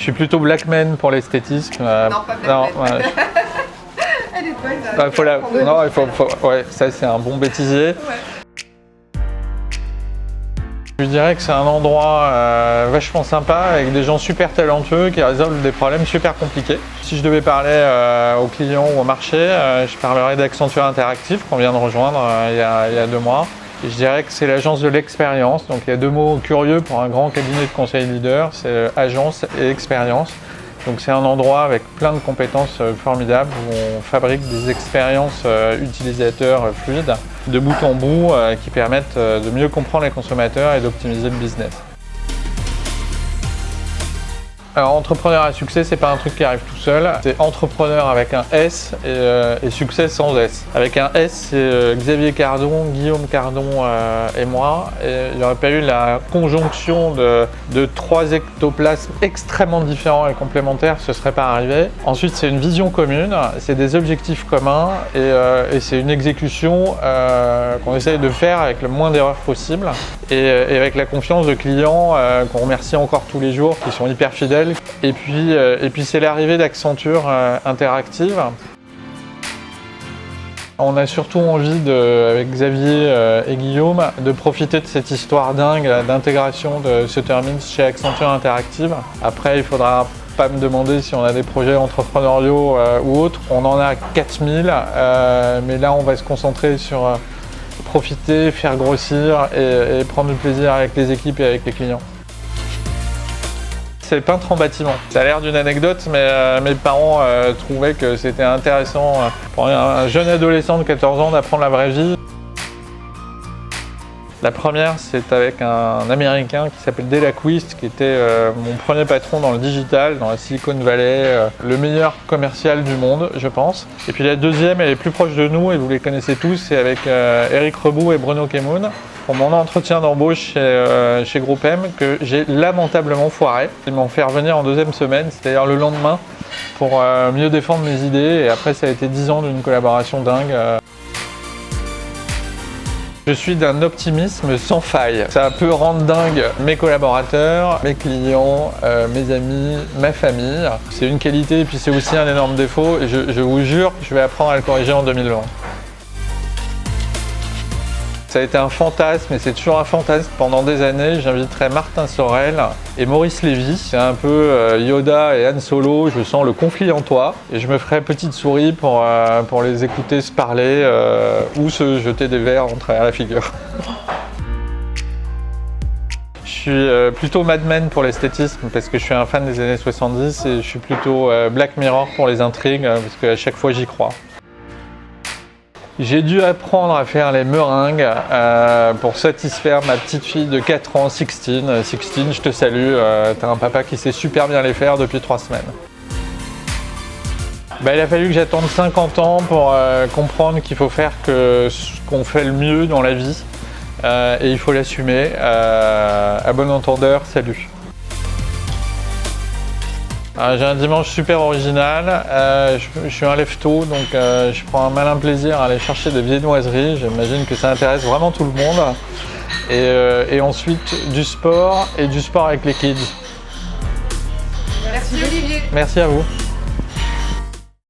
suis plutôt black man pour l'esthétisme. Non, pas black man. Elle est bonne. Ouais, ça c'est un bon bêtisier. Ouais. Je dirais que c'est un endroit vachement sympa avec des gens super talentueux qui résolvent des problèmes super compliqués. Si je devais parler aux clients ou au marché, je parlerais d'Accenture Interactive qu'on vient de rejoindre il y a 2 mois. Et je dirais que c'est l'agence de l'expérience. Donc il y a 2 mots curieux pour un grand cabinet de conseil leader, c'est agence et expérience. Donc c'est un endroit avec plein de compétences formidables où on fabrique des expériences utilisateurs fluides de bout en bout qui permettent de mieux comprendre les consommateurs et d'optimiser le business. Alors entrepreneur à succès, c'est pas un truc qui arrive tout seul, c'est entrepreneur avec un S et succès sans S. Avec un S, c'est Xavier Cardon, Guillaume Cardon et moi. Et il n'y aurait pas eu la conjonction de 3 ectoplasmes extrêmement différents et complémentaires, ce serait pas arrivé. Ensuite, c'est une vision commune, c'est des objectifs communs et c'est une exécution qu'on essaye de faire avec le moins d'erreurs possible et avec la confiance de clients qu'on remercie encore tous les jours, qui sont hyper fidèles. Et puis c'est l'arrivée d'Accenture Interactive. On a surtout envie, avec Xavier et Guillaume, de profiter de cette histoire dingue d'intégration de Suttermins chez Accenture Interactive. Après, il faudra pas me demander si on a des projets entrepreneuriaux ou autres. On en a 4000, mais là on va se concentrer sur profiter, faire grossir et prendre du plaisir avec les équipes et avec les clients. C'est peintre en bâtiment. Ça a l'air d'une anecdote, mais mes parents trouvaient que c'était intéressant pour un jeune adolescent de 14 ans d'apprendre la vraie vie. La première, c'est avec un Américain qui s'appelle Delacquist, qui était mon premier patron dans le digital, dans la Silicon Valley, le meilleur commercial du monde, je pense. Et puis la deuxième, elle est plus proche de nous, et vous les connaissez tous, c'est avec Eric Rebout et Bruno Kemoun, pour mon entretien d'embauche chez Groupe M, que j'ai lamentablement foiré. Ils m'ont fait revenir en 2e semaine, c'est-à-dire le lendemain, pour mieux défendre mes idées, et après ça a été 10 ans d'une collaboration dingue. Je suis d'un optimisme sans faille. Ça peut rendre dingue mes collaborateurs, mes clients, mes amis, ma famille. C'est une qualité et puis c'est aussi un énorme défaut. Et je vous jure que je vais apprendre à le corriger en 2020. Ça a été un fantasme et c'est toujours un fantasme pendant des années. J'inviterai Martin Sorel et Maurice Lévy. C'est un peu Yoda et Han Solo, je sens le conflit en toi. Et je me ferai petite souris pour les écouter se parler ou se jeter des verres en travers la figure. Je suis plutôt Mad Men pour l'esthétisme parce que je suis un fan des années 70 et je suis plutôt Black Mirror pour les intrigues parce qu'à chaque fois j'y crois. J'ai dû apprendre à faire les meringues pour satisfaire ma petite fille de 4 ans, Sixtine. Sixtine, je te salue, t'as un papa qui sait super bien les faire depuis 3 semaines. Il a fallu que j'attende 50 ans pour comprendre qu'il faut faire ce qu'on fait le mieux dans la vie et il faut l'assumer. À bon entendeur, salut. J'ai un dimanche super original, je suis un lève-tôt donc je prends un malin plaisir à aller chercher des viennoiseries, j'imagine que ça intéresse vraiment tout le monde. Et ensuite du sport et du sport avec les kids. Merci Olivier. Merci à vous.